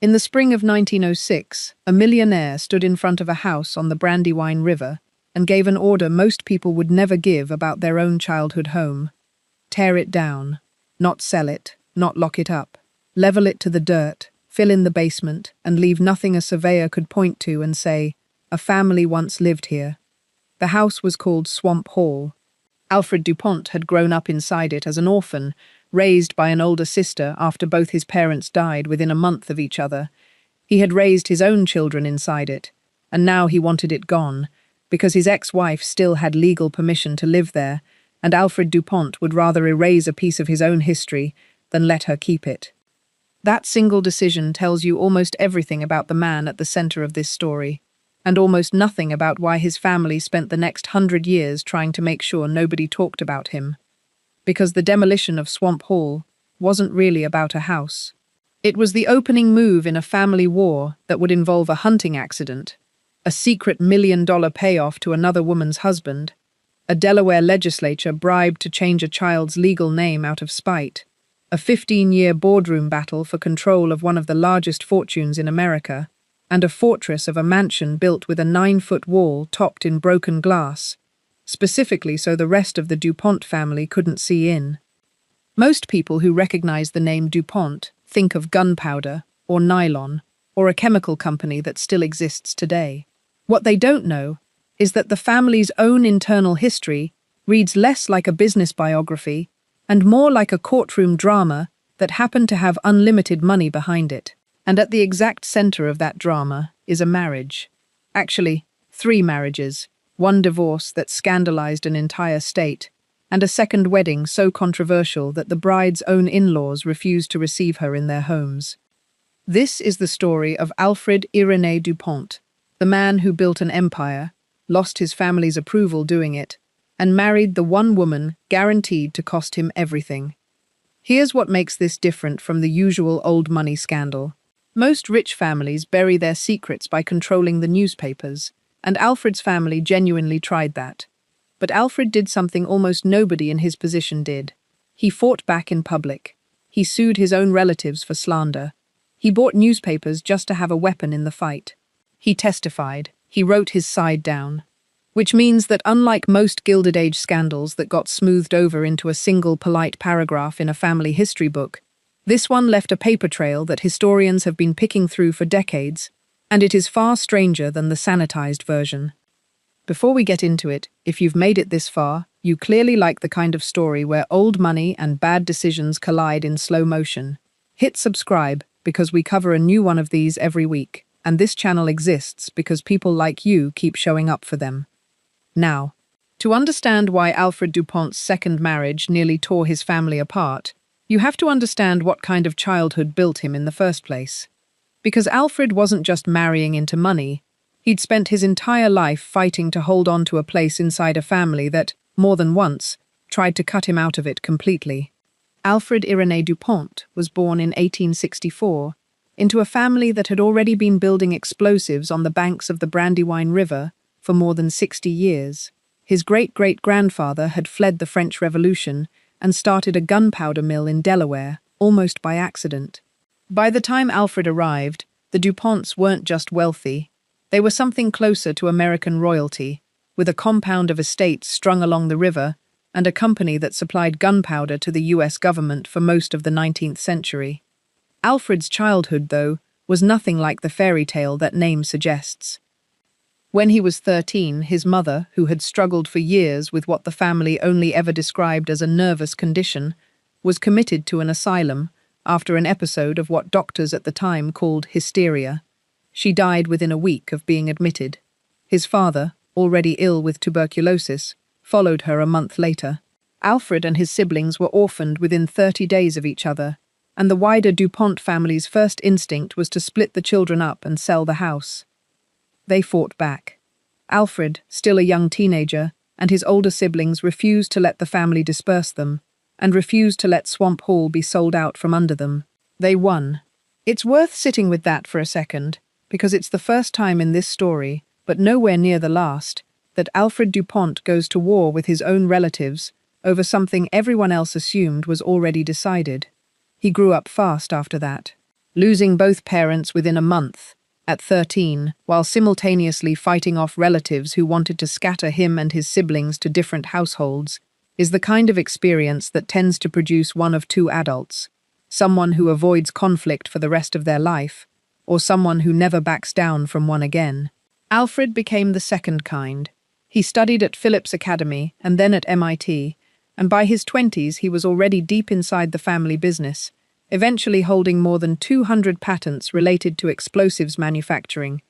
In the spring of 1906, a millionaire stood in front of a house on the Brandywine River and gave an order most people would never give about their own childhood home. Tear it down. Not sell it, not lock it up. Level it to the dirt, fill in the basement, and leave nothing a surveyor could point to and say, "A family once lived here." The house was called Swamp Hall. Alfred du Pont had grown up inside it as an orphan, raised by an older sister after both his parents died within a month of each other. He had raised his own children inside it, and now he wanted it gone, because his ex-wife still had legal permission to live there, and Alfred du Pont would rather erase a piece of his own history than let her keep it. That single decision tells you almost everything about the man at the center of this story, and almost nothing about why his family spent the next 100 years trying to make sure nobody talked about him. Because the demolition of Swamp Hall wasn't really about a house. It was the opening move in a family war that would involve a hunting accident, a secret $1 million payoff to another woman's husband, a Delaware legislature bribed to change a child's legal name out of spite, a 15-year boardroom battle for control of one of the largest fortunes in America, and a fortress of a mansion built with a 9-foot wall topped in broken glass, specifically so the rest of the DuPont family couldn't see in. Most people who recognize the name DuPont think of gunpowder or nylon or a chemical company that still exists today. What they don't know is that the family's own internal history reads less like a business biography and more like a courtroom drama that happened to have unlimited money behind it. And at the exact center of that drama is a marriage. Actually, 3 marriages, one divorce that scandalized an entire state, and a second wedding so controversial that the bride's own in-laws refused to receive her in their homes. This is the story of Alfred Irénée du Pont, the man who built an empire, lost his family's approval doing it, and married the one woman guaranteed to cost him everything. Here's what makes this different from the usual old money scandal. Most rich families bury their secrets by controlling the newspapers, and Alfred's family genuinely tried that. But Alfred did something almost nobody in his position did. He fought back in public. He sued his own relatives for slander. He bought newspapers just to have a weapon in the fight. He testified. He wrote his side down. Which means that unlike most Gilded Age scandals that got smoothed over into a single polite paragraph in a family history book, this one left a paper trail that historians have been picking through for decades, and it is far stranger than the sanitized version. Before we get into it, if you've made it this far, you clearly like the kind of story where old money and bad decisions collide in slow motion. Hit subscribe because we cover a new one of these every week, and this channel exists because people like you keep showing up for them. Now, to understand why Alfred du Pont's second marriage nearly tore his family apart, you have to understand what kind of childhood built him in the first place. Because Alfred wasn't just marrying into money, he'd spent his entire life fighting to hold on to a place inside a family that, more than once, tried to cut him out of it completely. Alfred Irénée du Pont was born in 1864 into a family that had already been building explosives on the banks of the Brandywine River for more than 60 years. His great-great-grandfather had fled the French Revolution and started a gunpowder mill in Delaware, almost by accident. By the time Alfred arrived, the DuPonts weren't just wealthy. They were something closer to American royalty, with a compound of estates strung along the river and a company that supplied gunpowder to the US government for most of the 19th century. Alfred's childhood, though, was nothing like the fairy tale that name suggests. When he was 13, his mother, who had struggled for years with what the family only ever described as a nervous condition, was committed to an asylum after an episode of what doctors at the time called hysteria. She died within a week of being admitted. His father, already ill with tuberculosis, followed her a month later. Alfred and his siblings were orphaned within 30 days of each other, and the wider DuPont family's first instinct was to split the children up and sell the house. They fought back. Alfred, still a young teenager, and his older siblings refused to let the family disperse them, and refused to let Swamp Hall be sold out from under them. They won. It's worth sitting with that for a second, because it's the first time in this story, but nowhere near the last, that Alfred du Pont goes to war with his own relatives over something everyone else assumed was already decided. He grew up fast after that. losing both parents within a month, at 13, while simultaneously fighting off relatives who wanted to scatter him and his siblings to different households, is the kind of experience that tends to produce one of two adults: someone who avoids conflict for the rest of their life, or someone who never backs down from one again. Alfred became the second kind. He studied at Phillips Academy and then at MIT, and by his 20s he was already deep inside the family business, eventually holding more than 200 patents related to explosives manufacturing,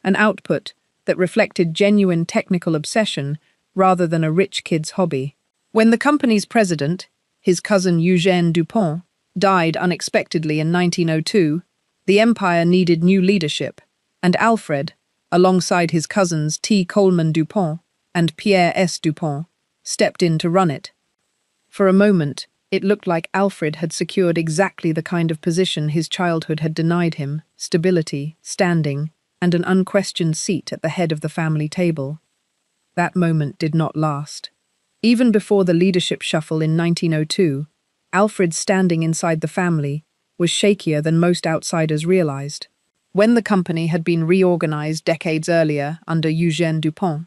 an output that reflected genuine technical obsession rather than a rich kid's hobby. When the company's president, his cousin Eugène du Pont, died unexpectedly in 1902, the empire needed new leadership, and Alfred, alongside his cousins T. Coleman du Pont and Pierre S. du Pont, stepped in to run it. For a moment, it looked like Alfred had secured exactly the kind of position his childhood had denied him: stability, standing, and an unquestioned seat at the head of the family table. That moment did not last. Even before the leadership shuffle in 1902, Alfred's standing inside the family was shakier than most outsiders realized. When the company had been reorganized decades earlier under Eugène du Pont,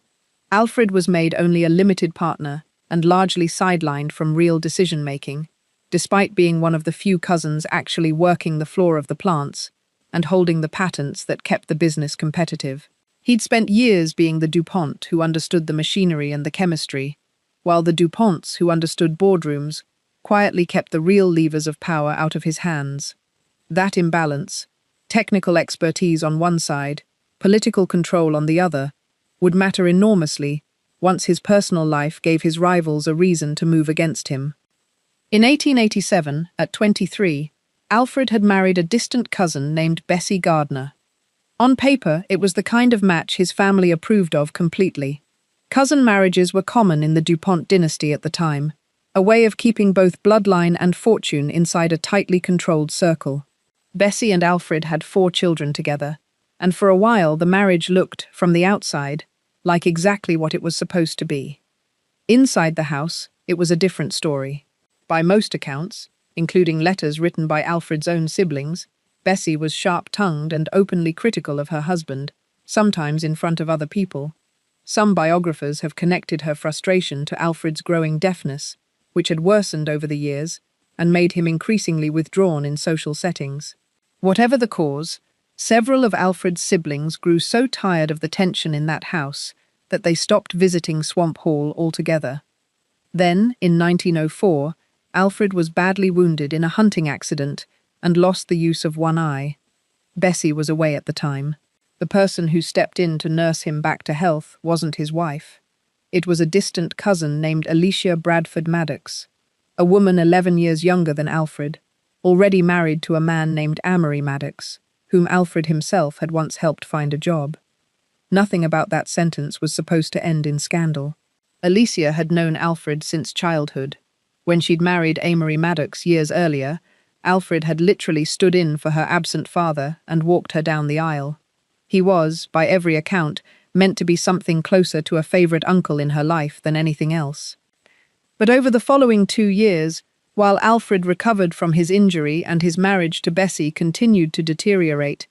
Alfred was made only a limited partner and largely sidelined from real decision-making, despite being one of the few cousins actually working the floor of the plants and holding the patents that kept the business competitive. He'd spent years being the DuPont who understood the machinery and the chemistry, while the DuPonts who understood boardrooms quietly kept the real levers of power out of his hands. That imbalance, technical expertise on one side, political control on the other, would matter enormously once his personal life gave his rivals a reason to move against him. In 1887, at 23, Alfred had married a distant cousin named Bessie Gardner. On paper, it was the kind of match his family approved of completely. Cousin marriages were common in the DuPont dynasty at the time, a way of keeping both bloodline and fortune inside a tightly controlled circle. Bessie and Alfred had 4 children together, and for a while the marriage looked, from the outside, like exactly what it was supposed to be. Inside the house, it was a different story. By most accounts, including letters written by Alfred's own siblings, Bessie was sharp-tongued and openly critical of her husband, sometimes in front of other people. Some biographers have connected her frustration to Alfred's growing deafness, which had worsened over the years and made him increasingly withdrawn in social settings. Whatever the cause, several of Alfred's siblings grew so tired of the tension in that house that they stopped visiting Swamp Hall altogether. Then, in 1904, Alfred was badly wounded in a hunting accident and lost the use of one eye. Bessie was away at the time. The person who stepped in to nurse him back to health wasn't his wife. It was a distant cousin named Alicia Bradford Maddox, a woman 11 years younger than Alfred, already married to a man named Amory Maddox, whom Alfred himself had once helped find a job. Nothing about that sentence was supposed to end in scandal. Alicia had known Alfred since childhood. When she'd married Amory Maddox years earlier, Alfred had literally stood in for her absent father and walked her down the aisle. He was, by every account, meant to be something closer to a favorite uncle in her life than anything else. But over the following 2 years, while Alfred recovered from his injury and his marriage to Bessie continued to deteriorate,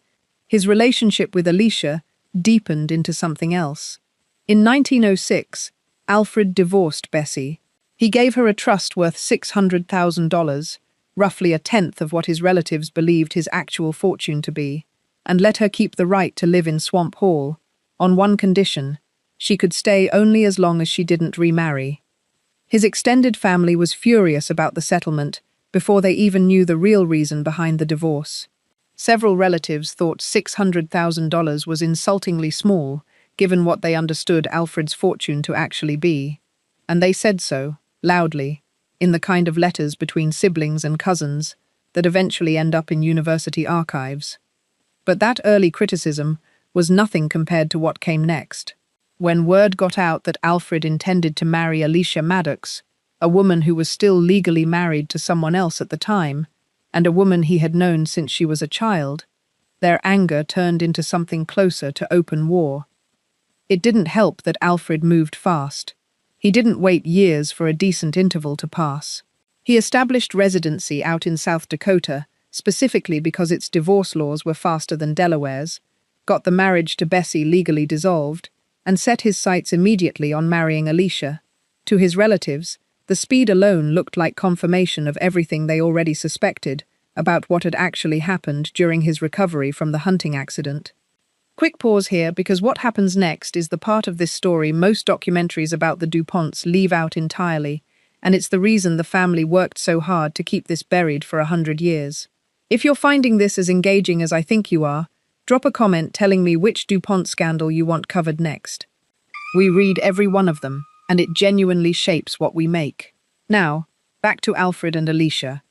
his relationship with Alicia deepened into something else. In 1906, Alfred divorced Bessie. He gave her a trust worth $600,000, roughly a tenth of what his relatives believed his actual fortune to be, and let her keep the right to live in Swamp Hall, on one condition: she could stay only as long as she didn't remarry. His extended family was furious about the settlement before they even knew the real reason behind the divorce. Several relatives thought $600,000 was insultingly small, given what they understood Alfred's fortune to actually be, and they said so, loudly, in the kind of letters between siblings and cousins that eventually end up in university archives. But that early criticism was nothing compared to what came next. When word got out that Alfred intended to marry Alicia Maddox, a woman who was still legally married to someone else at the time, and a woman he had known since she was a child, their anger turned into something closer to open war. It didn't help that Alfred moved fast. He didn't wait years for a decent interval to pass. He established residency out in South Dakota, specifically because its divorce laws were faster than Delaware's, got the marriage to Bessie legally dissolved, and set his sights immediately on marrying Alicia. To his relatives, the speed alone looked like confirmation of everything they already suspected about what had actually happened during his recovery from the hunting accident. Quick pause here, because what happens next is the part of this story most documentaries about the DuPonts leave out entirely, and it's the reason the family worked so hard to keep this buried for 100 years. If you're finding this as engaging as I think you are, drop a comment telling me which DuPont scandal you want covered next. We read every one of them, and it genuinely shapes what we make. Now, back to Alfred and Alicia.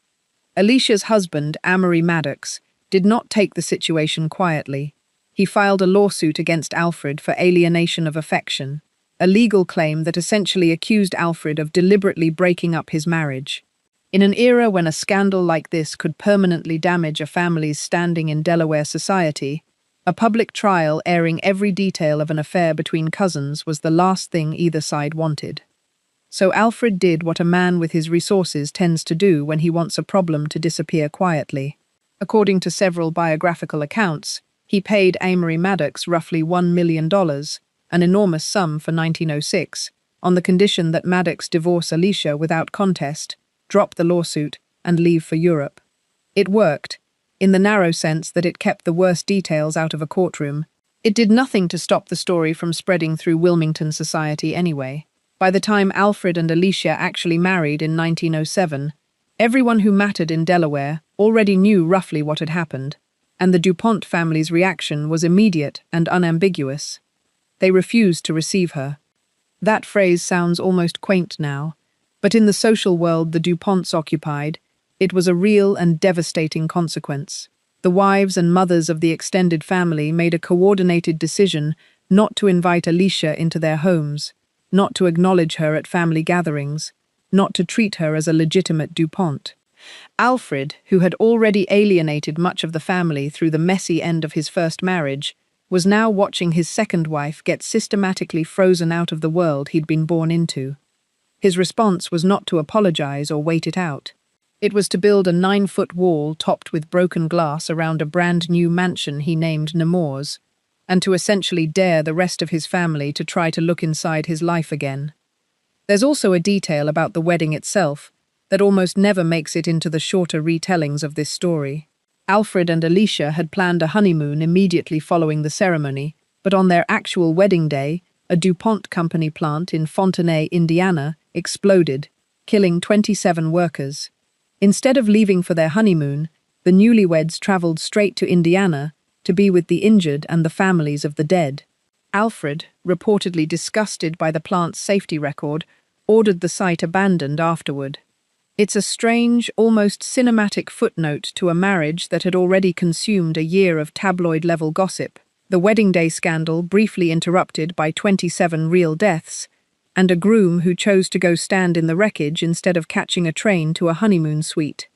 Alicia's husband, Amory Maddox, did not take the situation quietly. He filed a lawsuit against Alfred for alienation of affection, a legal claim that essentially accused Alfred of deliberately breaking up his marriage. In an era when a scandal like this could permanently damage a family's standing in Delaware society, a public trial airing every detail of an affair between cousins was the last thing either side wanted. So Alfred did what a man with his resources tends to do when he wants a problem to disappear quietly. According to several biographical accounts, he paid Amory Maddox roughly $1 million, an enormous sum for 1906, on the condition that Maddox divorce Alicia without contest, drop the lawsuit, and leave for Europe. It worked, in the narrow sense that it kept the worst details out of a courtroom. It did nothing to stop the story from spreading through Wilmington society anyway. By the time Alfred and Alicia actually married in 1907, everyone who mattered in Delaware already knew roughly what had happened, and the DuPont family's reaction was immediate and unambiguous. They refused to receive her. That phrase sounds almost quaint now, but in the social world the DuPonts occupied, it was a real and devastating consequence. The wives and mothers of the extended family made a coordinated decision not to invite Alicia into their homes, not to acknowledge her at family gatherings, not to treat her as a legitimate DuPont. Alfred, who had already alienated much of the family through the messy end of his first marriage, was now watching his second wife get systematically frozen out of the world he'd been born into. His response was not to apologize or wait it out. It was to build a 9-foot wall topped with broken glass around a brand-new mansion he named Nemours, and to essentially dare the rest of his family to try to look inside his life again. There's also a detail about the wedding itself that almost never makes it into the shorter retellings of this story. Alfred and Alicia had planned a honeymoon immediately following the ceremony, but on their actual wedding day, a DuPont company plant in Fontenay, Indiana, exploded, killing 27 workers. Instead of leaving for their honeymoon, the newlyweds traveled straight to Indiana to be with the injured and the families of the dead. Alfred, reportedly disgusted by the plant's safety record, ordered the site abandoned afterward. It's a strange, almost cinematic footnote to a marriage that had already consumed a year of tabloid-level gossip, the wedding day scandal briefly interrupted by 27 real deaths, and a groom who chose to go stand in the wreckage instead of catching a train to a honeymoon suite.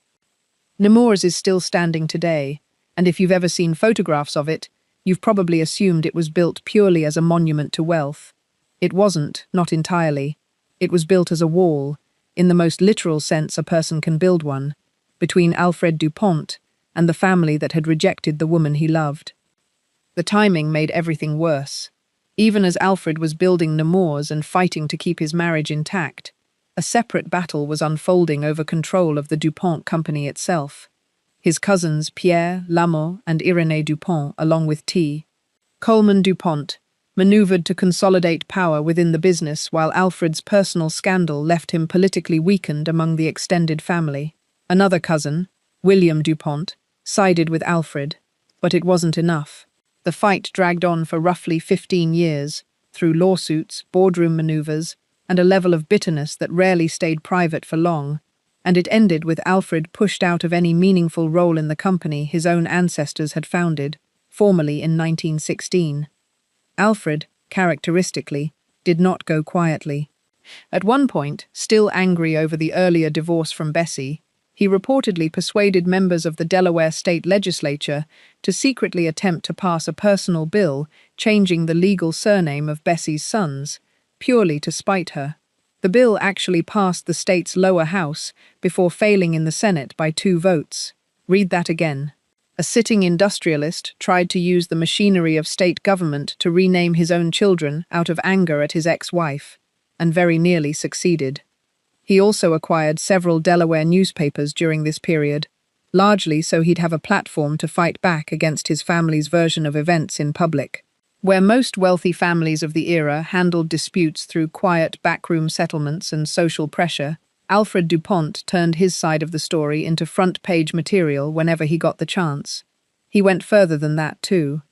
Nemours is still standing today, and if you've ever seen photographs of it, you've probably assumed it was built purely as a monument to wealth. It wasn't, not entirely. It was built as a wall, in the most literal sense a person can build one, between Alfred du Pont and the family that had rejected the woman he loved. The timing made everything worse. Even as Alfred was building Nemours and fighting to keep his marriage intact, a separate battle was unfolding over control of the DuPont company itself. His cousins Pierre, Lamont, and Irénée du Pont, along with T. Coleman DuPont, maneuvered to consolidate power within the business while Alfred's personal scandal left him politically weakened among the extended family. Another cousin, William DuPont, sided with Alfred, but it wasn't enough. The fight dragged on for roughly 15 years, through lawsuits, boardroom maneuvers, and a level of bitterness that rarely stayed private for long, and it ended with Alfred pushed out of any meaningful role in the company his own ancestors had founded, formally in 1916. Alfred, characteristically, did not go quietly. At one point, still angry over the earlier divorce from Bessie, he reportedly persuaded members of the Delaware state legislature to secretly attempt to pass a personal bill changing the legal surname of Bessie's sons, purely to spite her. The bill actually passed the state's lower house before failing in the Senate by 2 votes. Read that again. A sitting industrialist tried to use the machinery of state government to rename his own children out of anger at his ex-wife, and very nearly succeeded. He also acquired several Delaware newspapers during this period, largely so he'd have a platform to fight back against his family's version of events in public. Where most wealthy families of the era handled disputes through quiet backroom settlements and social pressure, Alfred du Pont turned his side of the story into front-page material whenever he got the chance. He went further than that, too.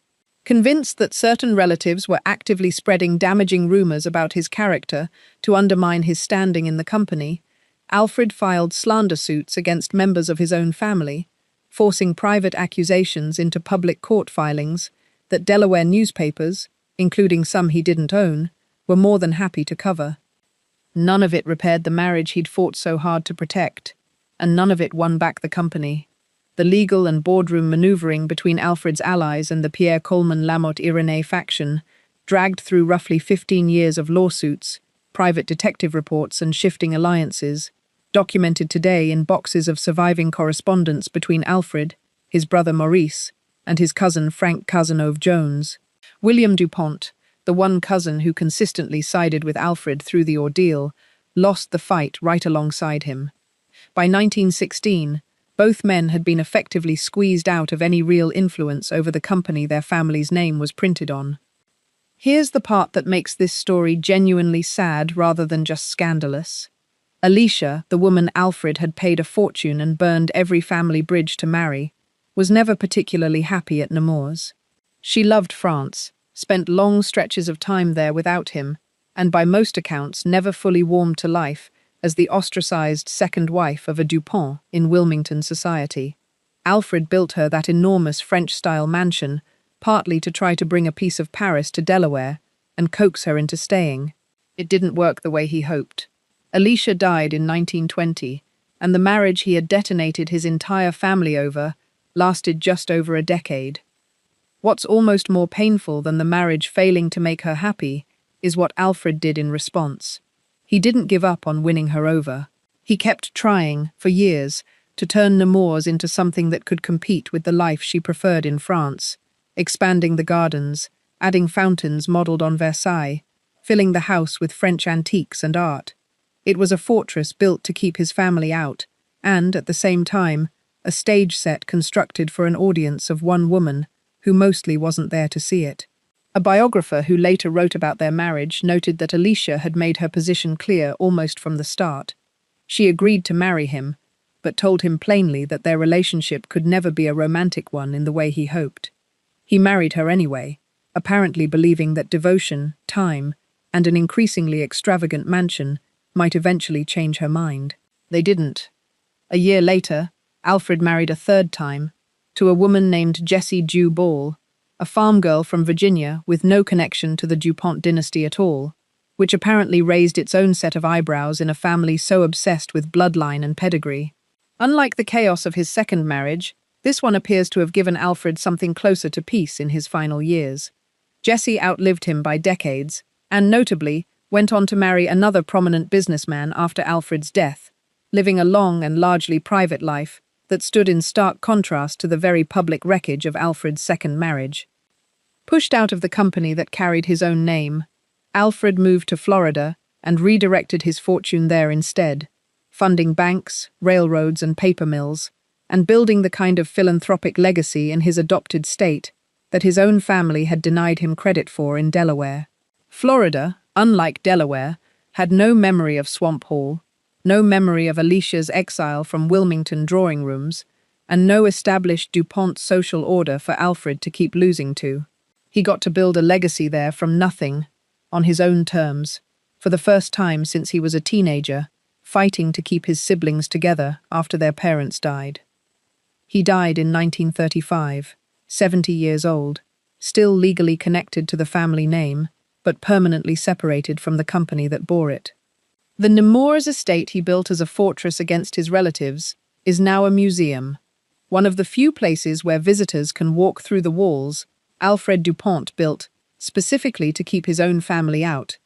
Convinced that certain relatives were actively spreading damaging rumors about his character to undermine his standing in the company, Alfred filed slander suits against members of his own family, forcing private accusations into public court filings that Delaware newspapers, including some he didn't own, were more than happy to cover. None of it repaired the marriage he'd fought so hard to protect, and none of it won back the company. The legal and boardroom maneuvering between Alfred's allies and the Pierre Coleman-Lamotte Irénée faction dragged through roughly 15 years of lawsuits, private detective reports, and shifting alliances, documented today in boxes of surviving correspondence between Alfred, his brother Maurice, and his cousin Frank Cazenove Jones. William du Pont, the one cousin who consistently sided with Alfred through the ordeal, lost the fight right alongside him. By 1916, both men had been effectively squeezed out of any real influence over the company their family's name was printed on. Here's the part that makes this story genuinely sad rather than just scandalous. Alicia, the woman Alfred had paid a fortune and burned every family bridge to marry, was never particularly happy at Nemours. She loved France, spent long stretches of time there without him, and by most accounts never fully warmed to life as the ostracized second wife of a Du Pont in Wilmington society. Alfred built her that enormous French-style mansion, partly to try to bring a piece of Paris to Delaware and coax her into staying. It didn't work the way he hoped. Alicia died in 1920, and the marriage he had detonated his entire family over lasted just over a decade. What's almost more painful than the marriage failing to make her happy is what Alfred did in response. He didn't give up on winning her over. He kept trying, for years, to turn Nemours into something that could compete with the life she preferred in France, expanding the gardens, adding fountains modelled on Versailles, filling the house with French antiques and art. It was a fortress built to keep his family out, and, at the same time, a stage set constructed for an audience of one woman who mostly wasn't there to see it. A biographer who later wrote about their marriage noted that Alicia had made her position clear almost from the start. She agreed to marry him, but told him plainly that their relationship could never be a romantic one in the way he hoped. He married her anyway, apparently believing that devotion, time, and an increasingly extravagant mansion might eventually change her mind. They didn't. A year later, Alfred married a third time, to a woman named Jessie Dew Ball, a farm girl from Virginia with no connection to the Du Pont dynasty at all, which apparently raised its own set of eyebrows in a family so obsessed with bloodline and pedigree. Unlike the chaos of his second marriage, this one appears to have given Alfred something closer to peace in his final years. Jessie outlived him by decades, and notably, went on to marry another prominent businessman after Alfred's death, living a long and largely private life that stood in stark contrast to the very public wreckage of Alfred's second marriage. Pushed out of the company that carried his own name, Alfred moved to Florida and redirected his fortune there instead, funding banks, railroads, and paper mills, and building the kind of philanthropic legacy in his adopted state that his own family had denied him credit for in Delaware. Florida, unlike Delaware, had no memory of Swamp Hall, no memory of Alicia's exile from Wilmington drawing rooms, and no established Du Pont social order for Alfred to keep losing to. He got to build a legacy there from nothing, on his own terms, for the first time since he was a teenager, fighting to keep his siblings together after their parents died. He died in 1935, 70 years old, still legally connected to the family name, but permanently separated from the company that bore it. The Nemours estate he built as a fortress against his relatives is now a museum. One of the few places where visitors can walk through the walls Alfred du Pont built specifically to keep his own family out,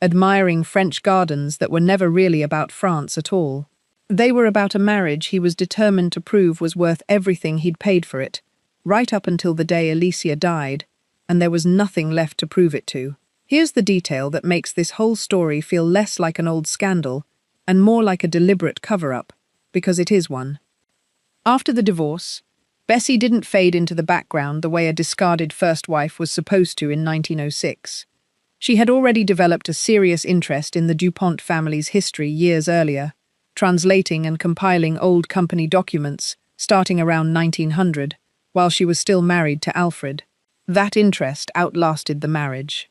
admiring French gardens that were never really about France at all. They were about a marriage he was determined to prove was worth everything he'd paid for it, right up until the day Alicia died, and there was nothing left to prove it to. Here's the detail that makes this whole story feel less like an old scandal and more like a deliberate cover-up, because it is one. After the divorce, Bessie didn't fade into the background the way a discarded first wife was supposed to in 1906. She had already developed a serious interest in the Du Pont family's history years earlier, translating and compiling old company documents starting around 1900, while she was still married to Alfred. That interest outlasted the marriage.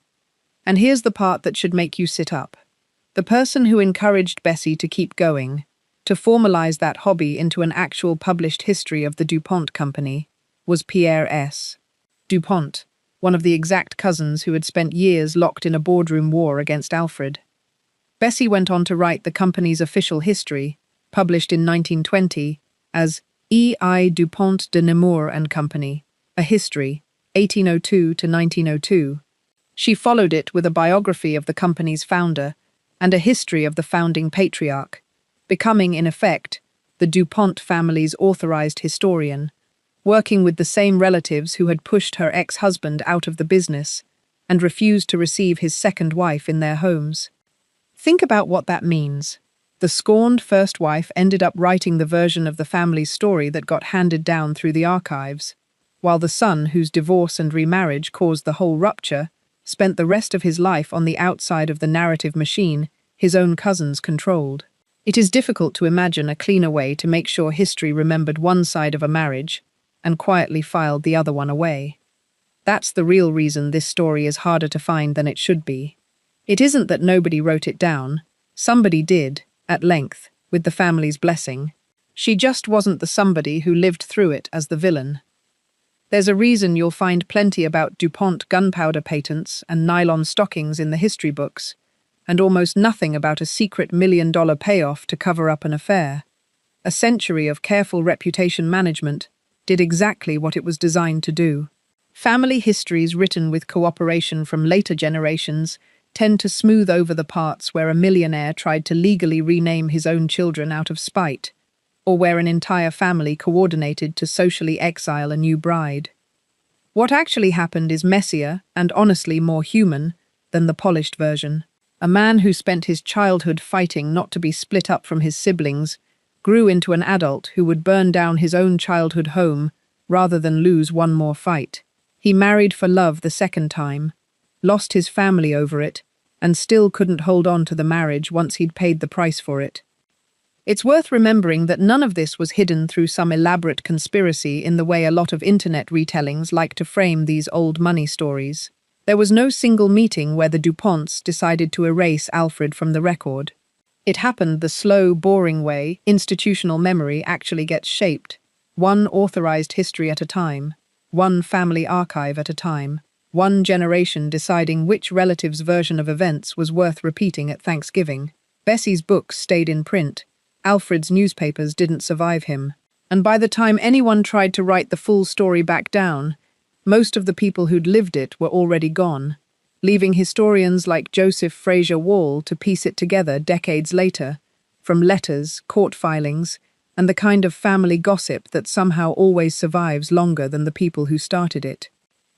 And here's the part that should make you sit up. The person who encouraged Bessie to keep going, to formalize that hobby into an actual published history of the Du Pont Company, was Pierre S. Du Pont, one of the exact cousins who had spent years locked in a boardroom war against Alfred. Bessie went on to write the company's official history, published in 1920, as E.I. Du Pont de Nemours and Company, a history, 1802 to 1902. She followed it with a biography of the company's founder and a history of the founding patriarch, becoming, in effect, the Du Pont family's authorized historian, working with the same relatives who had pushed her ex-husband out of the business and refused to receive his second wife in their homes. Think about what that means. The scorned first wife ended up writing the version of the family's story that got handed down through the archives, while the son, whose divorce and remarriage caused the whole rupture, spent the rest of his life on the outside of the narrative machine his own cousins controlled. It is difficult to imagine a cleaner way to make sure history remembered one side of a marriage and quietly filed the other one away. That's the real reason this story is harder to find than it should be. It isn't that nobody wrote it down. Somebody did, at length, with the family's blessing. She just wasn't the somebody who lived through it as the villain. There's a reason you'll find plenty about DuPont gunpowder patents and nylon stockings in the history books, and almost nothing about a secret $1 million payoff to cover up an affair. A century of careful reputation management did exactly what it was designed to do. Family histories written with cooperation from later generations tend to smooth over the parts where a millionaire tried to legally rename his own children out of spite, or where an entire family coordinated to socially exile a new bride. What actually happened is messier and honestly more human than the polished version. A man who spent his childhood fighting not to be split up from his siblings grew into an adult who would burn down his own childhood home rather than lose one more fight. He married for love the second time, lost his family over it, and still couldn't hold on to the marriage once he'd paid the price for it. It's worth remembering that none of this was hidden through some elaborate conspiracy in the way a lot of internet retellings like to frame these old money stories. There was no single meeting where the DuPonts decided to erase Alfred from the record. It happened the slow, boring way institutional memory actually gets shaped, one authorized history at a time, one family archive at a time, one generation deciding which relative's version of events was worth repeating at Thanksgiving. Bessie's books stayed in print. Alfred's newspapers didn't survive him. And by the time anyone tried to write the full story back down, most of the people who'd lived it were already gone, leaving historians like Joseph Fraser Wall to piece it together decades later, from letters, court filings, and the kind of family gossip that somehow always survives longer than the people who started it.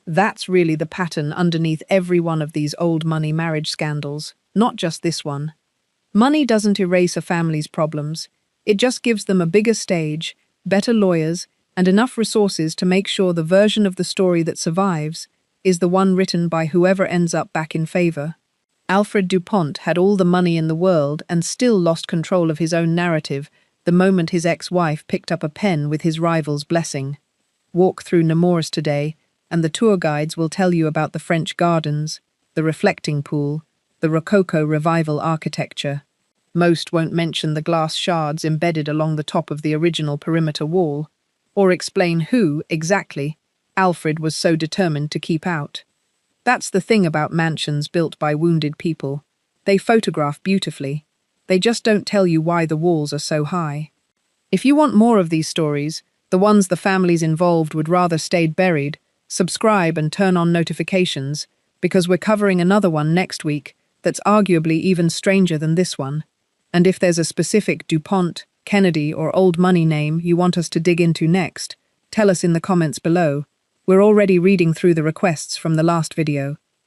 That's really the pattern underneath every one of these old money marriage scandals, not just this one. Money doesn't erase a family's problems. It just gives them a bigger stage, better lawyers, and enough resources to make sure the version of the story that survives is the one written by whoever ends up back in favor. Alfred du Pont had all the money in the world and still lost control of his own narrative the moment his ex-wife picked up a pen with his rival's blessing. Walk through Nemours today, and the tour guides will tell you about the French gardens, the reflecting pool, the Rococo revival architecture. Most won't mention the glass shards embedded along the top of the original perimeter wall, or explain who, exactly, Alfred was so determined to keep out. That's the thing about mansions built by wounded people. They photograph beautifully. They just don't tell you why the walls are so high. If you want more of these stories, the ones the families involved would rather stayed buried, subscribe and turn on notifications, because we're covering another one next week that's arguably even stranger than this one. And if there's a specific DuPont Kennedy, or old money name you want us to dig into next, tell us in the comments below. We're already reading through the requests from the last video.